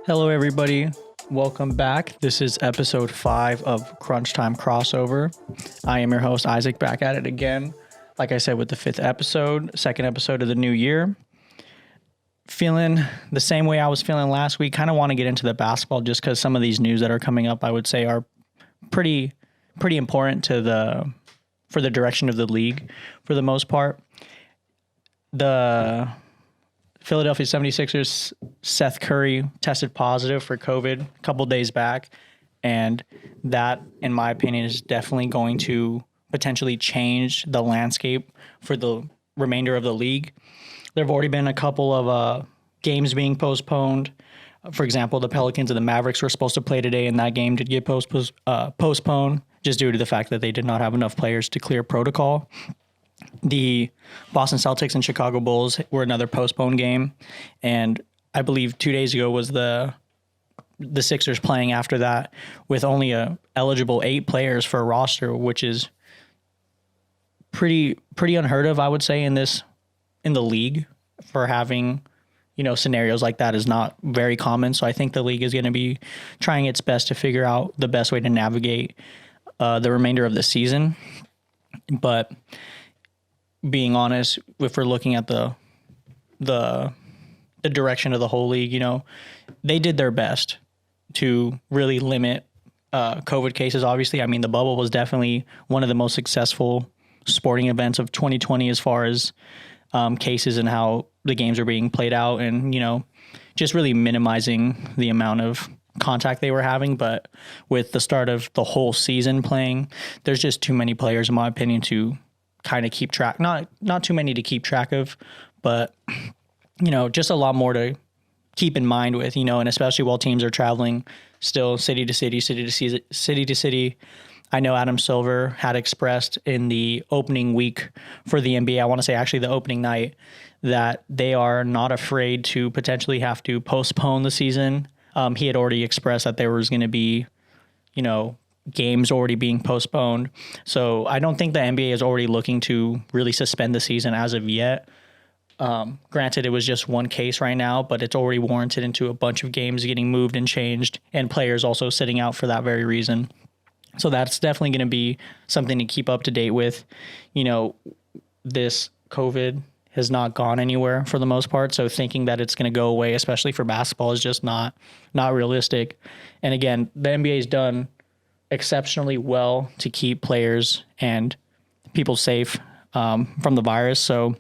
Hello, everybody. Welcome back. This is episode 5 of Crunch Time Crossover. I am your host, Isaac, back at it again. Like I said, with the 5th episode, second episode of the new year. Feeling the same way I was feeling last week. Kind of want to get into the basketball just because some of these news that are coming up, I would say, are pretty important for the direction of the league for the most part. The Philadelphia 76ers, Seth Curry tested positive for COVID a couple days back. And that, in my opinion, is definitely going to potentially change the landscape for the remainder of the league. There have already been a couple of games being postponed. For example, the Pelicans and the Mavericks were supposed to play today, and that game did get postponed just due to the fact that they did not have enough players to clear protocol. The Boston Celtics and Chicago Bulls were another postponed game, and I believe 2 days ago was the Sixers playing after that with only a eligible 8 players for a roster, which is pretty unheard of, I would say, in the league. For having scenarios like that is not very common. So I think the league is going to be trying its best to figure out the best way to navigate the remainder of the season. But being honest, if we're looking at the direction of the whole league, they did their best to really limit COVID cases. Obviously, I mean, the bubble was definitely one of the most successful sporting events of 2020 as far as cases and how the games are being played out, and just really minimizing the amount of contact they were having. But with the start of the whole season playing, there's just too many players, in my opinion, to kind of keep track. Not too many to keep track of, but just a lot more to keep in mind with, and especially while teams are traveling still city to city. I know Adam Silver had expressed in the opening week for the NBA, I want to say actually the opening night, that they are not afraid to potentially have to postpone the season. He had already expressed that there was going to be, games already being postponed. So I don't think the NBA is already looking to really suspend the season as of yet. Granted, it was just one case right now, but it's already warranted into a bunch of games getting moved and changed, and players also sitting out for that very reason. So that's definitely going to be something to keep up to date with. This COVID has not gone anywhere for the most part. So thinking that it's going to go away, especially for basketball, is just not realistic. And again, the NBA has done exceptionally well to keep players and people safe from the virus. So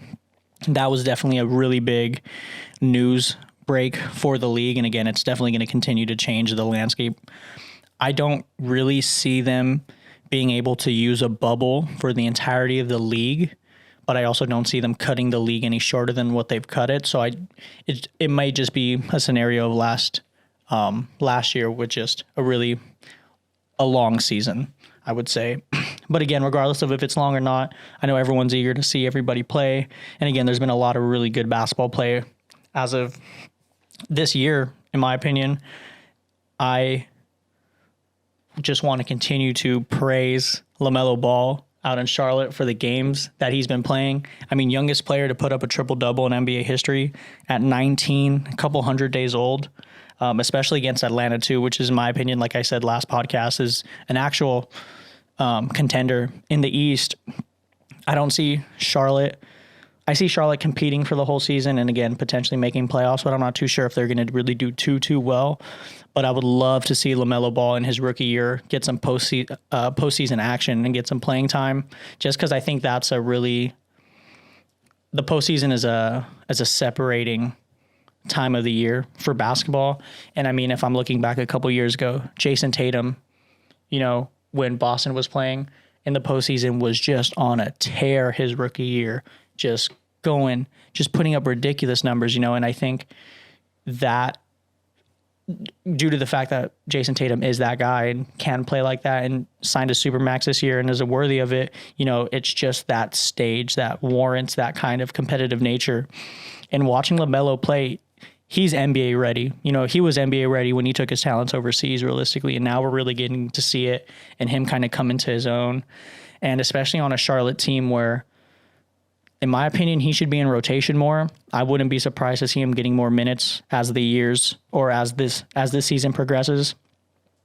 that was definitely a really big news break for the league. And again, it's definitely going to continue to change the landscape. I don't really see them being able to use a bubble for the entirety of the league, but I also don't see them cutting the league any shorter than what they've cut it. So it might just be a scenario of last year with just a long season, I would say. But again, regardless of if it's long or not, I know everyone's eager to see everybody play. And again, there's been a lot of really good basketball play as of this year, in my opinion. I just want to continue to praise LaMelo Ball out in Charlotte for the games that he's been playing. I mean, youngest player to put up a triple-double in NBA history at 19, a couple hundred days old, especially against Atlanta too, which is, in my opinion, like I said last podcast, is an actual contender in the East. I don't see Charlotte. I see Charlotte competing for the whole season and, again, potentially making playoffs, but I'm not too sure if they're going to really do too well. But I would love to see LaMelo Ball in his rookie year get some postseason action and get some playing time, just because I think that's the postseason is a separating time of the year for basketball. And I mean, if I'm looking back a couple years ago, Jason Tatum, when Boston was playing in the postseason, was just on a tear his rookie year, just putting up ridiculous numbers, and I think that due to the fact that Jason Tatum is that guy and can play like that and signed a Supermax this year and is worthy of it, it's just that stage that warrants that kind of competitive nature. And watching LaMelo play, he's NBA ready. He was NBA ready when he took his talents overseas realistically, and now we're really getting to see it and him kind of come into his own. And especially on a Charlotte team where In my opinion, he should be in rotation more. I wouldn't be surprised to see him getting more minutes as the years or as this season progresses.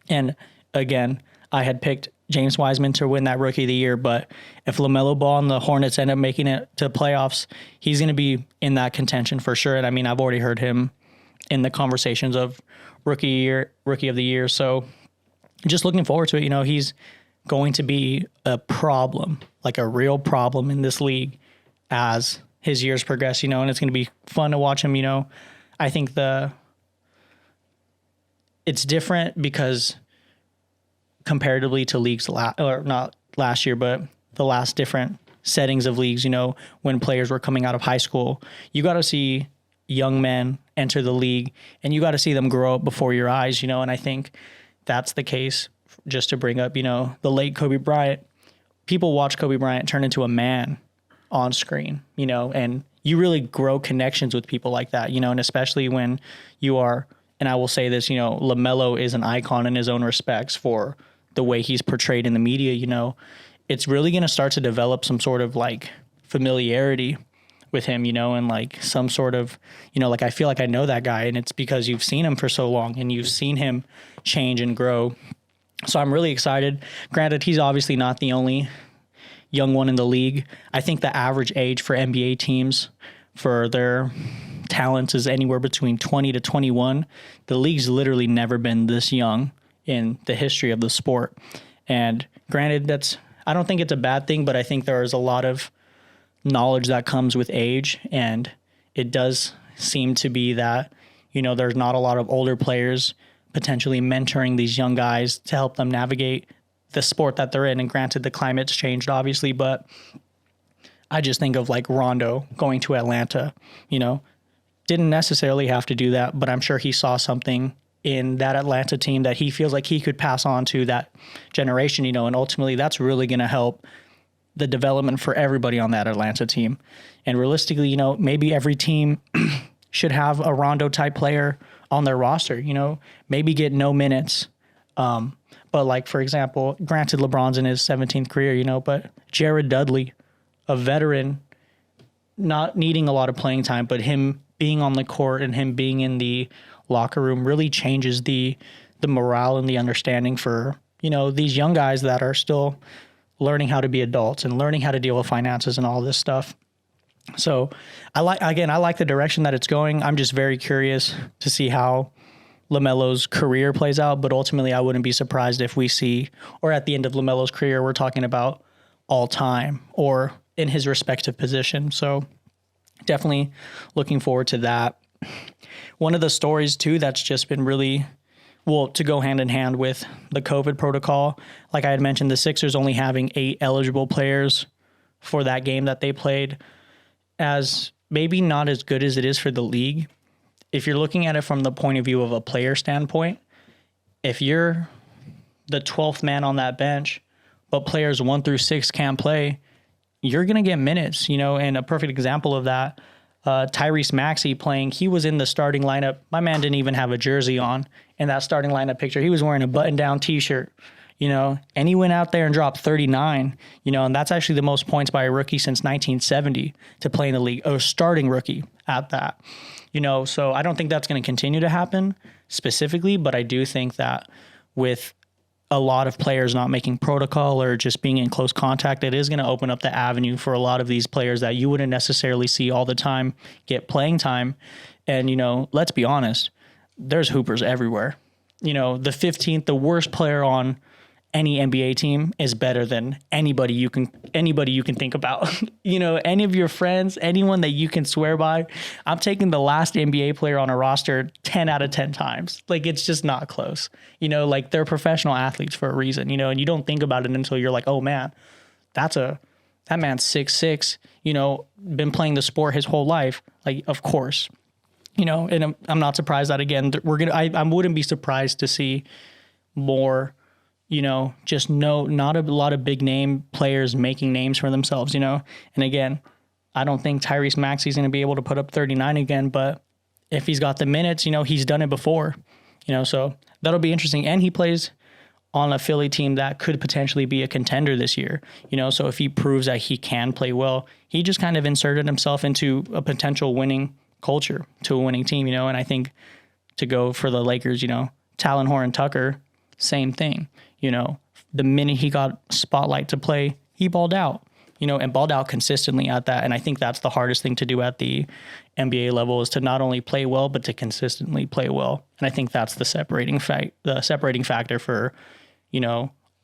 And again, I had picked James Wiseman to win that Rookie of the Year, but if LaMelo Ball and the Hornets end up making it to playoffs, he's going to be in that contention for sure. And I mean, I've already heard him in the conversations of Rookie of the Year. So just looking forward to it. You know, he's going to be a problem, like a real problem in this league as his years progress, you know, and it's going to be fun to watch him. You know, I think it's different because comparatively to leagues, or not last year, but the last different settings of leagues, you know, when players were coming out of high school, you got to see young men enter the league and you got to see them grow up before your eyes, you know, and I think that's the case. Just to bring up, you know, the late Kobe Bryant, people watch Kobe Bryant turn into a man on screen, you know, and you really grow connections with people like that, you know, and especially when you are, and I will say this, you know, LaMelo is an icon in his own respects for the way he's portrayed in the media, you know, it's really going to start to develop some sort of like familiarity with him, you know, and like some sort of, you know, like I feel like I know that guy, and it's because you've seen him for so long and you've seen him change and grow. So I'm really excited. Granted, he's obviously not the only young one in the league. I think the average age for NBA teams for their talents is anywhere between 20 to 21. The league's literally never been this young in the history of the sport. And granted, I don't think it's a bad thing, but I think there is a lot of knowledge that comes with age. And it does seem to be that, you know, there's not a lot of older players potentially mentoring these young guys to help them navigate the sport that they're in. And granted, the climate's changed, obviously, but I just think of like Rondo going to Atlanta, you know, didn't necessarily have to do that, but I'm sure he saw something in that Atlanta team that he feels like he could pass on to that generation, you know, and ultimately that's really going to help the development for everybody on that Atlanta team. And realistically, you know, maybe every team should have a Rondo type player on their roster, you know, maybe get no minutes. But like, for example, granted LeBron's in his 17th career, you know, but Jared Dudley, a veteran, not needing a lot of playing time, but him being on the court and him being in the locker room really changes the morale and the understanding for, you know, these young guys that are still learning how to be adults and learning how to deal with finances and all this stuff. So I like the direction that it's going. I'm just very curious to see how LaMelo's career plays out, but ultimately I wouldn't be surprised if we see, or at the end of LaMelo's career, we're talking about all time or in his respective position. So definitely looking forward to that. One of the stories too that's just been really, well, to go hand in hand with the COVID protocol, like I had mentioned, the Sixers only having 8 eligible players for that game that they played, as maybe not as good as it is for the league. If you're looking at it from the point of view of a player standpoint, if you're the 12th man on that bench, but players 1 through 6 can't play, you're going to get minutes, you know, and a perfect example of that, Tyrese Maxey playing, he was in the starting lineup. My man didn't even have a jersey on in that starting lineup picture. He was wearing a button-down T-shirt, you know, and he went out there and dropped 39, you know, and that's actually the most points by a rookie since 1970 to play in the league, a starting rookie at that, you know, so I don't think that's going to continue to happen specifically, but I do think that with a lot of players not making protocol or just being in close contact, it is going to open up the avenue for a lot of these players that you wouldn't necessarily see all the time get playing time. And, you know, let's be honest, there's hoopers everywhere. You know, the 15th, the worst player on any NBA team is better than anybody you can think about. You know, any of your friends, anyone that you can swear by. I'm taking the last NBA player on a roster 10 out of 10 times. Like, it's just not close. You know, like, they're professional athletes for a reason, you know, and you don't think about it until you're like, oh man, that man's 6'6", you know, been playing the sport his whole life. Like, of course, you know, and I'm not surprised that, again, I wouldn't be surprised to see more, you know, just not a lot of big name players making names for themselves, you know. And again, I don't think Tyrese Maxey's going to be able to put up 39 again, but if he's got the minutes, you know, he's done it before, you know, so that'll be interesting. And he plays on a Philly team that could potentially be a contender this year. So if he proves that he can play well, he just kind of inserted himself into a potential winning culture, to a winning team, and I think to go for the Lakers, Talon Horn Tucker, same thing. The minute he got spotlight to play, he balled out, and balled out consistently at that. And I think that's the hardest thing to do at the NBA level, is to not only play well, but to consistently play well. And I think that's the separating factor for,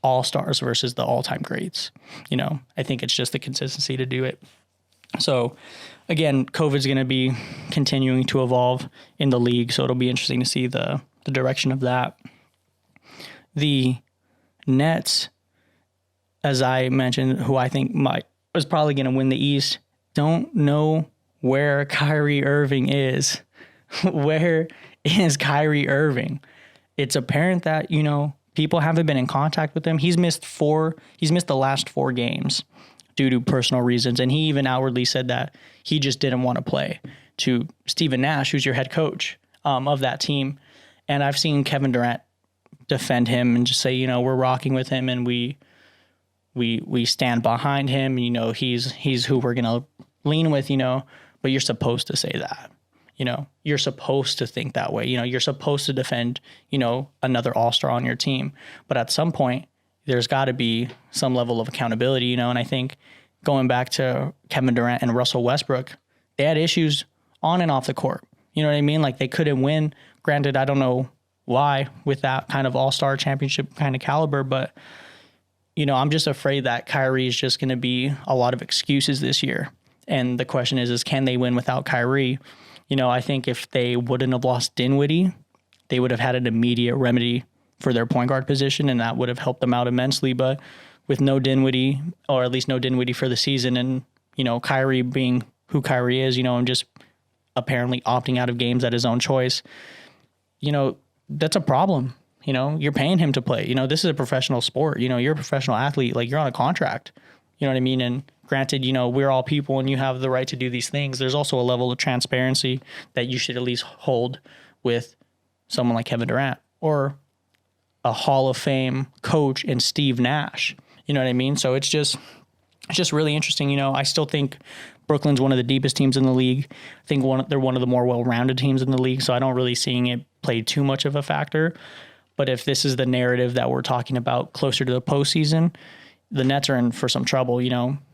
all-stars versus the all-time greats. I think it's just the consistency to do it. So again, COVID's going to be continuing to evolve in the league. So it'll be interesting to see the direction of that. The Nets, as I mentioned, who I think was probably going to win the East, don't know where Kyrie Irving is. Where is Kyrie Irving? It's apparent that, people haven't been in contact with him. He's missed the last 4 games due to personal reasons. And he even outwardly said that he just didn't want to play, to Stephen Nash, who's your head coach of that team. And I've seen Kevin Durant defend him and just say, we're rocking with him and we stand behind him. He's who we're going to lean with, but you're supposed to say that. You're supposed to think that way. You're supposed to defend, another all-star on your team. But at some point, there's got to be some level of accountability, and I think going back to Kevin Durant and Russell Westbrook, they had issues on and off the court. You know what I mean? Like, they couldn't win. Granted, I don't know why with that kind of all-star championship kind of caliber, but, I'm just afraid that Kyrie is just going to be a lot of excuses this year. And the question is can they win without Kyrie? I think if they wouldn't have lost Dinwiddie, they would have had an immediate remedy for their point guard position, and that would have helped them out immensely. But with no Dinwiddie, or at least no Dinwiddie for the season, and, Kyrie being who Kyrie is, and just apparently opting out of games at his own choice, that's a problem. You're paying him to play. This is a professional sport. You're a professional athlete. Like, you're on a contract. You know what I mean? And granted, we're all people and you have the right to do these things. There's also a level of transparency that you should at least hold with someone like Kevin Durant or a Hall of Fame coach in Steve Nash. You know what I mean? So it's just really interesting. I still think Brooklyn's one of the deepest teams in the league. I think they're one of the more well-rounded teams in the league. So I don't really seeing it play too much of a factor. But if this is the narrative that we're talking about closer to the postseason, the Nets are in for some trouble,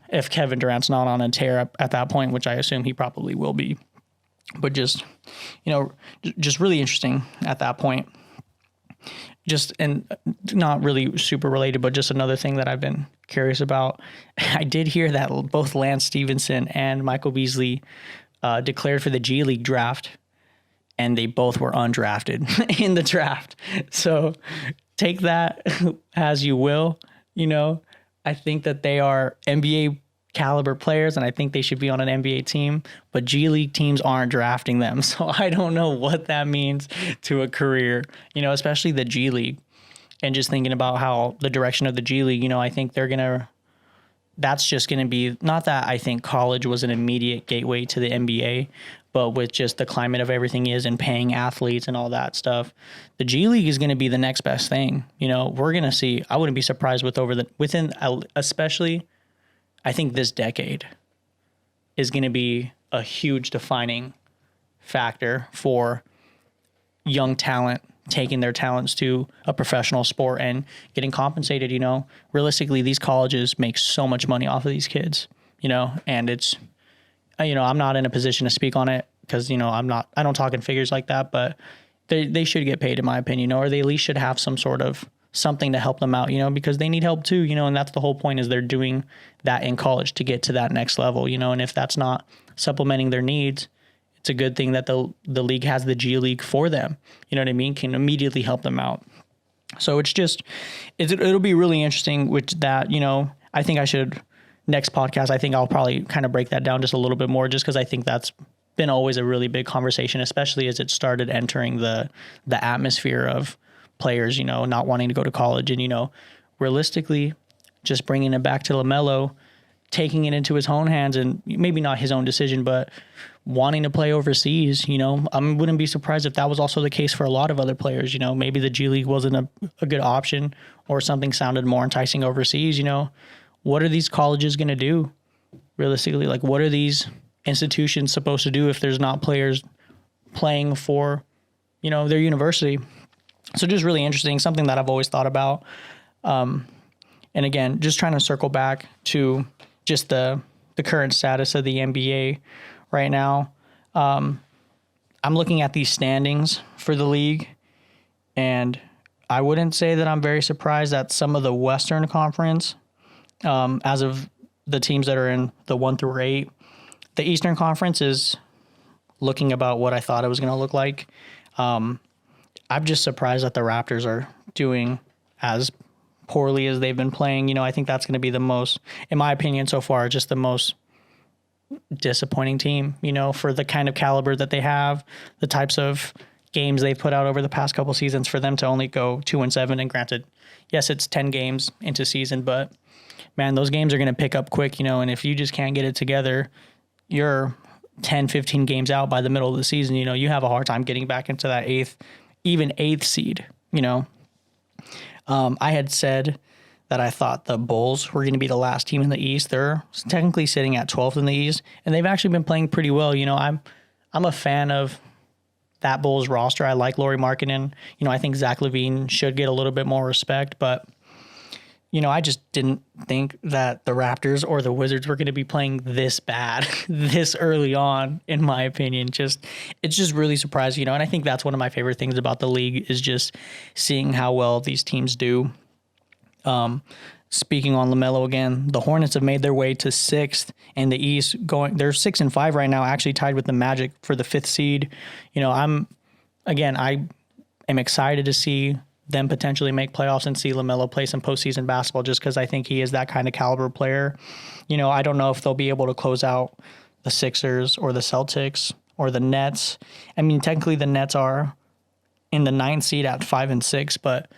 if Kevin Durant's not on a tear at that point, which I assume he probably will be. But just really interesting at that point. And not really super related, but just another thing that I've been curious about. I did hear that both Lance Stevenson and Michael Beasley declared for the G League draft, and they both were undrafted in the draft. So take that as you will, I think that they are NBA caliber players, and I think they should be on an NBA team, but G League teams aren't drafting them. So I don't know what that means to a career, especially the G League. And just thinking about how the direction of the G League, I think that's just going to be, not that I think college was an immediate gateway to the NBA, but with just the climate of everything is and paying athletes and all that stuff, the G League is going to be the next best thing. We're going to see, I wouldn't be surprised especially, I think this decade is going to be a huge defining factor for young talent taking their talents to a professional sport and getting compensated. Realistically, these colleges make so much money off of these kids, and it's, I'm not in a position to speak on it because, I don't talk in figures like that, but they should get paid, in my opinion, or they at least should have some sort of something to help them out, because they need help too, and that's the whole point, is they're doing that in college to get to that next level, and if that's not supplementing their needs, it's a good thing that the league has the G League for them, you know what I mean, can immediately help them out. So it'll be really interesting with that, I think next podcast, I think I'll probably kind of break that down just a little bit more, just because I think that's been always a really big conversation, especially as it started entering the atmosphere of players, not wanting to go to college. And, realistically, just bringing it back to LaMelo, taking it into his own hands, and maybe not his own decision, but wanting to play overseas. I wouldn't be surprised if that was also the case for a lot of other players. Maybe the G League wasn't a good option, or something sounded more enticing overseas. What are these colleges going to do realistically? Like, what are these institutions supposed to do if there's not players playing for, their university? So just really interesting, something that I've always thought about. And again, just trying to circle back to just the current status of the NBA right now. I'm looking at these standings for the league, and I wouldn't say that I'm very surprised that some of the Western Conference, as of the teams that are in the 1 through 8, the Eastern Conference is looking about what I thought it was going to look like. I'm just surprised that the Raptors are doing as poorly as they've been playing. I think that's going to be the most, in my opinion so far, just the most disappointing team, for the kind of caliber that they have, the types of games they've put out over the past couple seasons, for them to only go 2-7. And granted, yes, it's 10 games into season, but man, those games are going to pick up quick, and if you just can't get it together, you're 10, 15 games out by the middle of the season. You have a hard time getting back into that eighth seed. I had said that I thought the Bulls were going to be the last team in the East. They're technically sitting at 12th in the East, and they've actually been playing pretty well. I'm a fan of that Bulls roster. I like Lauri Markkanen. I think Zach LaVine should get a little bit more respect, but I just didn't think that the Raptors or the Wizards were going to be playing this bad this early on, in my opinion. It's just really surprising, and I think that's one of my favorite things about the league, is just seeing how well these teams do. Speaking on LaMelo again, the Hornets have made their way to 6th in the East. They're 6-5 right now, actually tied with the Magic for the 5th seed. I am excited to see them potentially make playoffs and see LaMelo play some postseason basketball, just because I think he is that kind of caliber player. I don't know if they'll be able to close out the Sixers or the Celtics or the Nets. I mean, technically the Nets are in the 9th seed at 5-6, but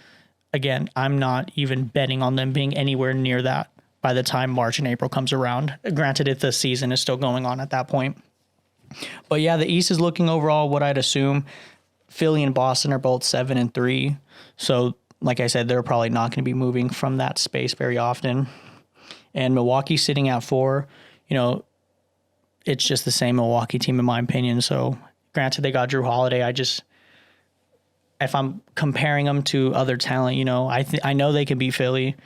again, I'm not even betting on them being anywhere near that by the time March and April comes around. Granted, if the season is still going on at that point. But yeah, the East is looking overall what I'd assume. Philly and Boston are both 7-3. So, like I said, they're probably not going to be moving from that space very often. And Milwaukee's sitting at 4. It's just the same Milwaukee team, in my opinion. So, granted, they got Drew Holiday. If I'm comparing them to other talent, I know they can beat Philly.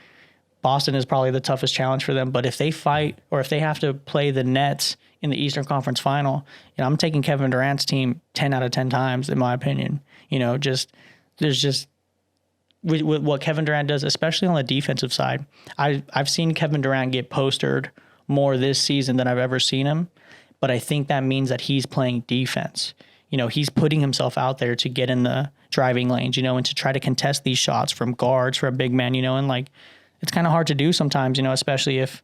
Boston is probably the toughest challenge for them. But if they fight, or if they have to play the Nets in the Eastern Conference Final, I'm taking Kevin Durant's team 10 out of 10 times, in my opinion. There's just with what Kevin Durant does, especially on the defensive side. I've seen Kevin Durant get postered more this season than I've ever seen him, but I think that means that he's playing defense. He's putting himself out there to get in the driving lanes, and to try to contest these shots from guards for a big man, and it's kind of hard to do sometimes, especially if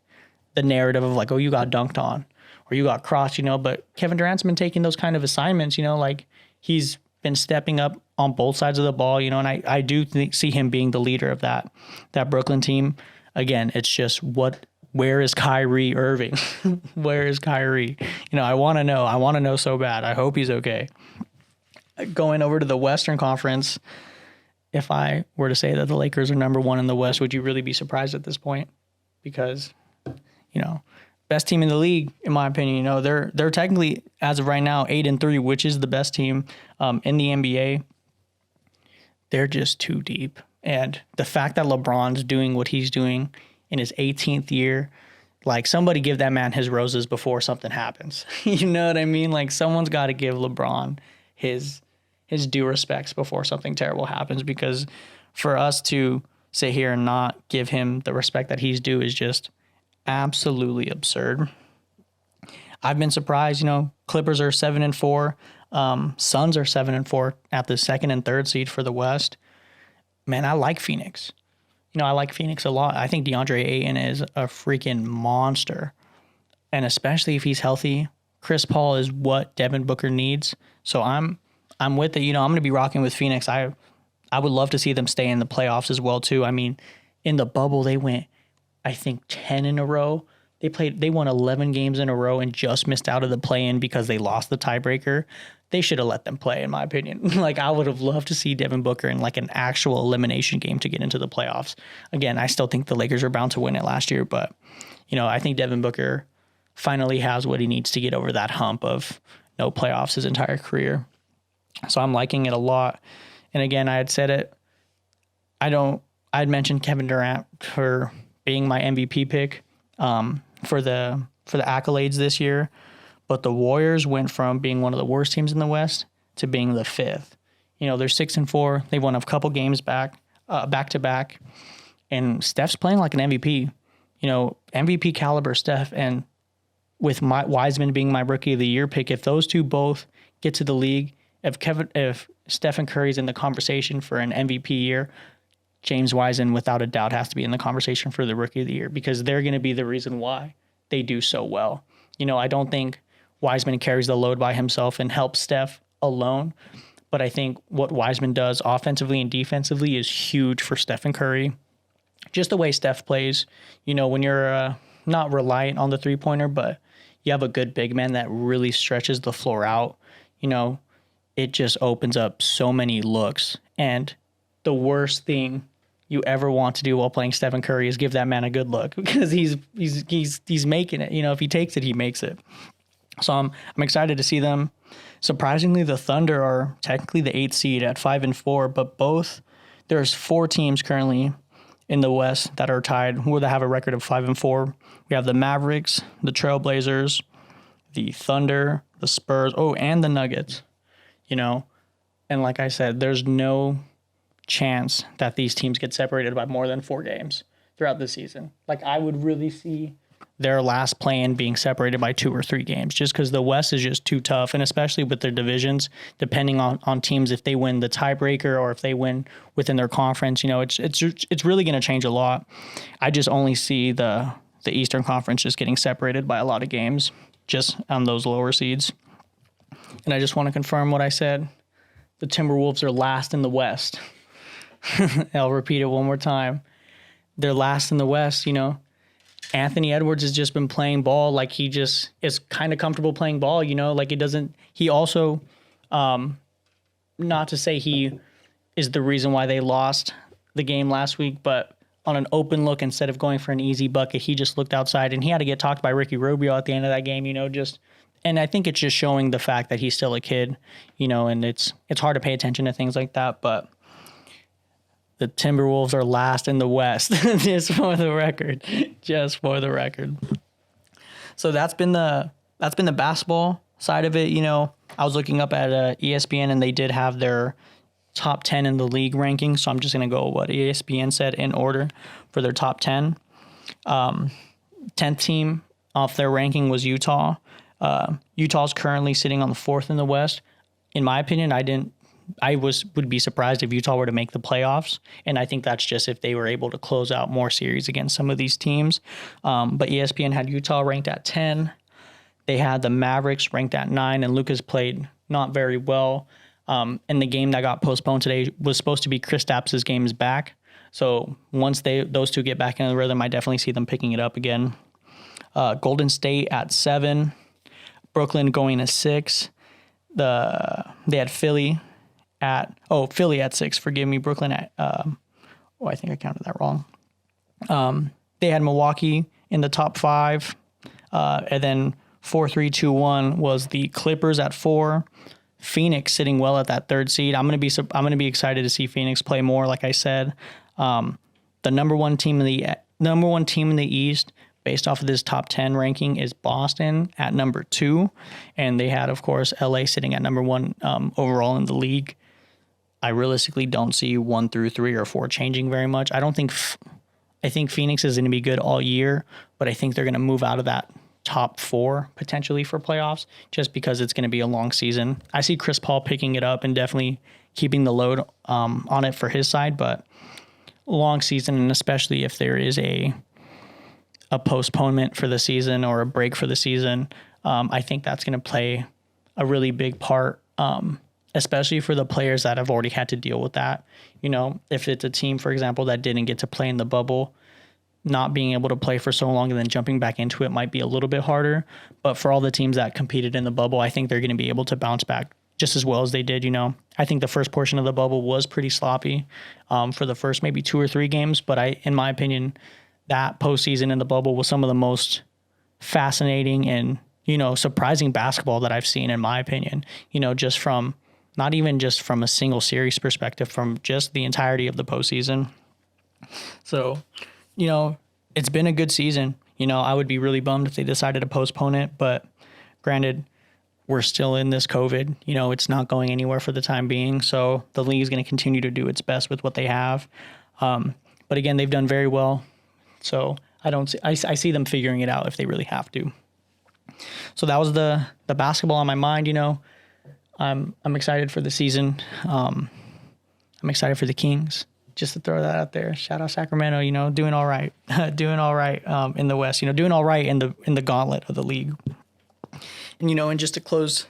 the narrative of oh, you got dunked on or you got crossed, but Kevin Durant's been taking those kind of assignments, he's been stepping up on both sides of the ball, and I do see him being the leader of that Brooklyn team. Again, it's just where is Kyrie Irving? Where is Kyrie? I want to know so bad. I hope he's okay. Going over to the Western Conference, if I were to say that the Lakers are number 1 in the West, would you really be surprised at this point? Because, best team in the league, in my opinion, they're technically, as of right now, 8-3, which is the best team in the NBA. They're just too deep. And the fact that LeBron's doing what he's doing in his 18th year, somebody give that man his roses before something happens. You know what I mean? Someone's got to give LeBron his due respects before something terrible happens, because for us to sit here and not give him the respect that he's due is just absolutely absurd. I've been surprised, Clippers are 7-4. Suns are 7-4 at the 2nd and 3rd seed for the West. Man, I like Phoenix. I like Phoenix a lot. I think DeAndre Ayton is a freaking monster. And especially if he's healthy, Chris Paul is what Devin Booker needs. So I'm with it. I'm going to be rocking with Phoenix. I would love to see them stay in the playoffs as well, too. I mean, in the bubble, they went, I think, 10 in a row. They won 11 games in a row and just missed out of the play-in because they lost the tiebreaker. They should have let them play, in my opinion. Like, I would have loved to see Devin Booker in like an actual elimination game to get into the playoffs. Again, I still think the Lakers are bound to win it last year, but I think Devin Booker finally has what he needs to get over that hump of no playoffs his entire career. So I'm liking it a lot. And again, I had said it. I'd mentioned Kevin Durant for being my MVP pick for the accolades this year. But the Warriors went from being one of the worst teams in the West to being the fifth. They're 6-4. They won a couple games back to back. And Steph's playing like an MVP. MVP caliber Steph. And with Wiseman being my rookie of the year pick, if those two both get to the league, if Stephen Curry's in the conversation for an MVP year, James Wiseman, without a doubt, has to be in the conversation for the rookie of the year because they're going to be the reason why they do so well. I don't think Wiseman carries the load by himself and helps Steph alone. But I think what Wiseman does offensively and defensively is huge for Stephen Curry. Just the way Steph plays, when you're not reliant on the three-pointer, but you have a good big man that really stretches the floor out, it just opens up so many looks. And the worst thing you ever want to do while playing Stephen Curry is give that man a good look because he's making it. If he takes it, he makes it. So I'm excited to see them. Surprisingly, the Thunder are technically the 8th seed at 5-4, but there's 4 teams currently in the West that are tied who have a record of 5-4. We have the Mavericks, the Trailblazers, the Thunder, the Spurs, and the Nuggets. And like I said, there's no chance that these teams get separated by more than 4 games throughout the season. Like, I would really see their last play-in being separated by 2 or 3 games just because the West is just too tough, and especially with their divisions, depending on teams, if they win the tiebreaker or if they win within their conference, it's really going to change a lot. I just only see the Eastern Conference just getting separated by a lot of games just on those lower seeds. And I just want to confirm what I said. The Timberwolves are last in the West. I'll repeat it one more time. They're last in the West, Anthony Edwards has just been playing ball like he just is kind of comfortable playing ball, like it doesn't. He also, not to say he is the reason why they lost the game last week, but on an open look, instead of going for an easy bucket, he just looked outside and he had to get talked by Ricky Rubio at the end of that game, and I think it's just showing the fact that he's still a kid, and it's hard to pay attention to things like that, but the Timberwolves are last in the West, just for the record. So that's been the basketball side of it. I was looking up at ESPN, and they did have their top 10 in the league ranking. So I'm just going to go what ESPN said in order for their top 10. 10th team off their ranking was Utah. Utah's currently sitting on the 4th in the West. In my opinion, would be surprised if Utah were to make the playoffs, and I think that's just if they were able to close out more series against some of these teams. But ESPN had Utah ranked at 10. They had the Mavericks ranked at 9, and Lucas played not very well. And the game that got postponed today was supposed to be Kristaps' games back. So once those two get back in the rhythm, I definitely see them picking it up again. Golden State at 7. Brooklyn going to 6. They had Philly at 6. Forgive me. Brooklyn at I think I counted that wrong. They had Milwaukee in the top 5, and then 4, 3, 2, 1 was the Clippers at 4. Phoenix sitting well at that 3rd seed. I'm gonna be excited to see Phoenix play more. Like I said, the number one team in the East, based off of this top 10 ranking, is Boston at number 2. And they had, of course, LA sitting at number 1 overall in the league. I realistically don't see 1 through 3 or 4 changing very much. I think Phoenix is going to be good all year, but I think they're going to move out of that top 4 potentially for playoffs just because it's going to be a long season. I see Chris Paul picking it up and definitely keeping the load on it for his side, but long season, and especially if there is a postponement for the season or a break for the season, I think that's going to play a really big part, especially for the players that have already had to deal with that. If it's a team, for example, that didn't get to play in the bubble, not being able to play for so long and then jumping back into it might be a little bit harder. But for all the teams that competed in the bubble, I think they're going to be able to bounce back just as well as they did. I think the first portion of the bubble was pretty sloppy for the first maybe 2 or 3 games. But in my opinion, that postseason in the bubble was some of the most fascinating and, surprising basketball that I've seen, in my opinion, just from not even just from a single series perspective, from just the entirety of the postseason. So, it's been a good season. I would be really bummed if they decided to postpone it, but granted, we're still in this COVID. It's not going anywhere for the time being. So the league is going to continue to do its best with what they have. But again, they've done very well. So I see them figuring it out if they really have to. So that was the basketball on my mind. I'm excited for the season. I'm excited for the Kings. Just to throw that out there. Shout out Sacramento, doing all right. Doing all right in the West, doing all right in the gauntlet of the league. And, and just to close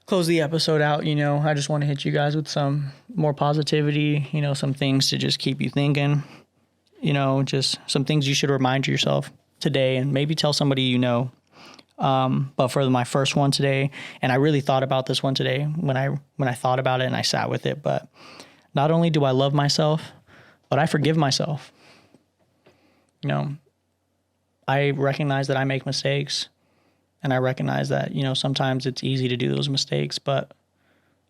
the episode out, I just want to hit you guys with some more positivity, some things to just keep you thinking, just some things you should remind yourself today and maybe tell somebody But for my first one today, and I really thought about this one today when I thought about it and I sat with it, but not only do I love myself, but I forgive myself. I recognize that I make mistakes, and I recognize that, sometimes it's easy to do those mistakes, but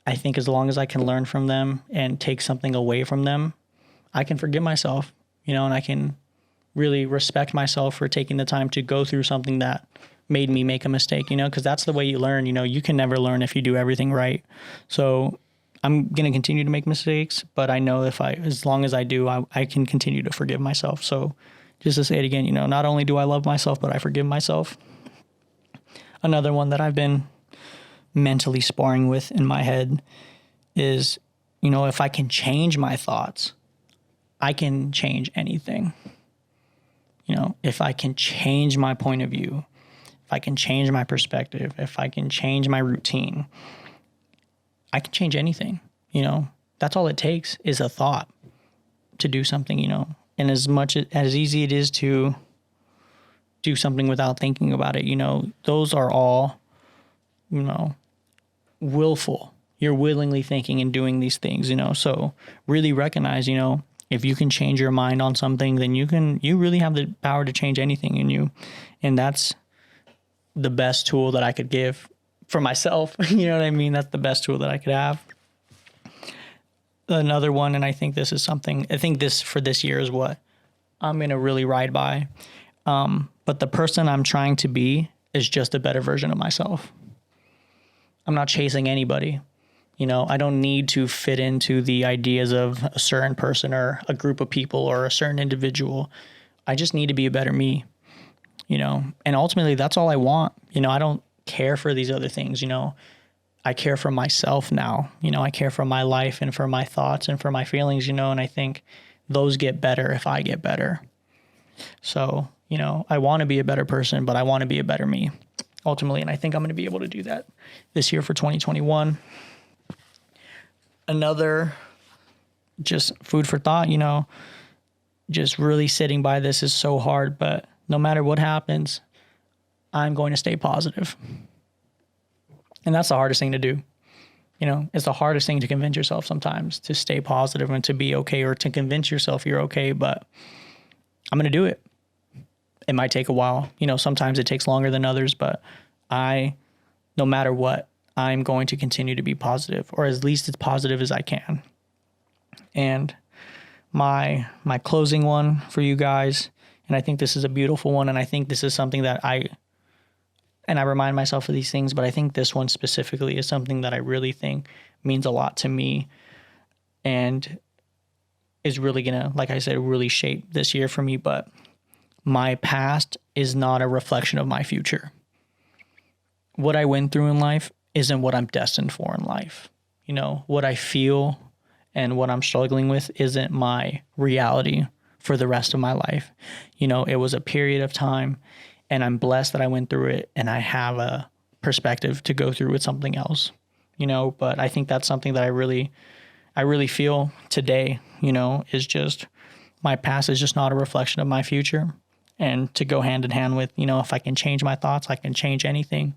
I think as long as I can learn from them and take something away from them, I can forgive myself, and I can really respect myself for taking the time to go through something that made me make a mistake, because that's the way you learn. You can never learn if you do everything right. So I'm going to continue to make mistakes, but I know as long as I do, I can continue to forgive myself. So just to say it again, not only do I love myself, but I forgive myself. Another one that I've been mentally sparring with in my head is, if I can change my thoughts, I can change anything. If I can change my point of view, if I can change my perspective, if I can change my routine, I can change anything. That's all it takes is a thought to do something, and as easy it is to do something without thinking about it, those are all, willful. You're willingly thinking and doing these things, so really recognize, if you can change your mind on something, then you really have the power to change anything in you. And that's the best tool that I could give for myself. You know what I mean? That's the best tool that I could have. Another one, and I think this for this year is what I'm going to really ride by. But the person I'm trying to be is just a better version of myself. I'm not chasing anybody. I don't need to fit into the ideas of a certain person or a group of people or a certain individual. I just need to be a better me, and ultimately that's all I want. I don't care for these other things. I care for myself now. I care for my life and for my thoughts and for my feelings, and I think those get better if I get better. So, I want to be a better person, but I want to be a better me ultimately. And I think I'm going to be able to do that this year for 2021. Another just food for thought, just really sitting by this is so hard, but no matter what happens, I'm going to stay positive. And that's the hardest thing to do. It's the hardest thing to convince yourself sometimes to stay positive and to be okay, or to convince yourself you're okay, but I'm going to do it. It might take a while. Sometimes it takes longer than others, but no matter what, I'm going to continue to be positive, or at least as positive as I can. And my closing one for you guys, and I think this is a beautiful one, and I think this is something that I remind myself of these things, but I think this one specifically is something that I really think means a lot to me and is really going to, like I said, really shape this year for me. But my past is not a reflection of my future. What I went through in life isn't what I'm destined for in life. What I feel and what I'm struggling with isn't my reality for the rest of my life. It was a period of time, and I'm blessed that I went through it, and I have a perspective to go through with something else, but I think that's something that I really feel today, is just my past is just not a reflection of my future, and to go hand in hand with, if I can change my thoughts, I can change anything.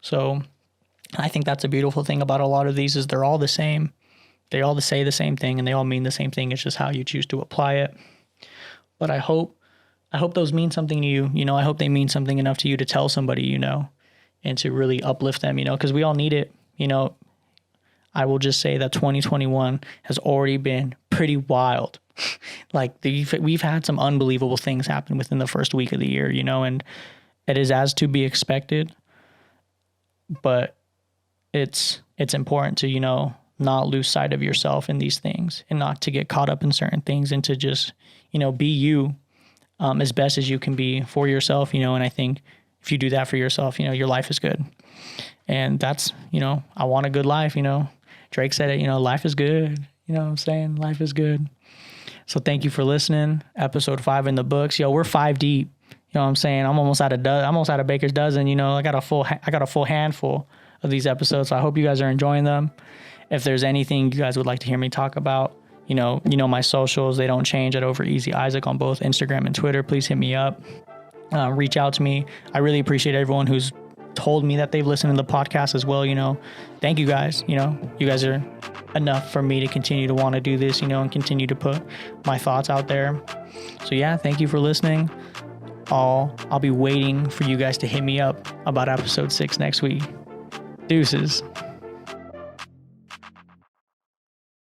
So I think that's a beautiful thing about a lot of these is they're all the same. They all say the same thing and they all mean the same thing. It's just how you choose to apply it. But I hope those mean something to you. I hope they mean something enough to you to tell somebody, and to really uplift them, because we all need it. I will just say that 2021 has already been pretty wild. Like we've had some unbelievable things happen within the first week of the year, and it is as to be expected. But it's important to, not lose sight of yourself in these things and not to get caught up in certain things and to just, be you as best as you can be for yourself, and I think if you do that for yourself, your life is good. And that's, I want a good life, Drake said it, life is good. You know what I'm saying? Life is good. So thank you for listening. Episode 5 in the books. We're 5 deep. You know what I'm saying? I'm almost out of Baker's dozen. I got a full handful of these episodes. So I hope you guys are enjoying them. If there's anything you guys would like to hear me talk about, my socials, they don't change at Over Easy Isaac on both Instagram and Twitter. Please hit me up. Reach out to me. I really appreciate everyone who's told me that they've listened to the podcast as well. Thank you guys. You guys are enough for me to continue to want to do this, and continue to put my thoughts out there. So yeah, thank you for listening. I'll be waiting for you guys to hit me up about episode 6 next week. Deuces.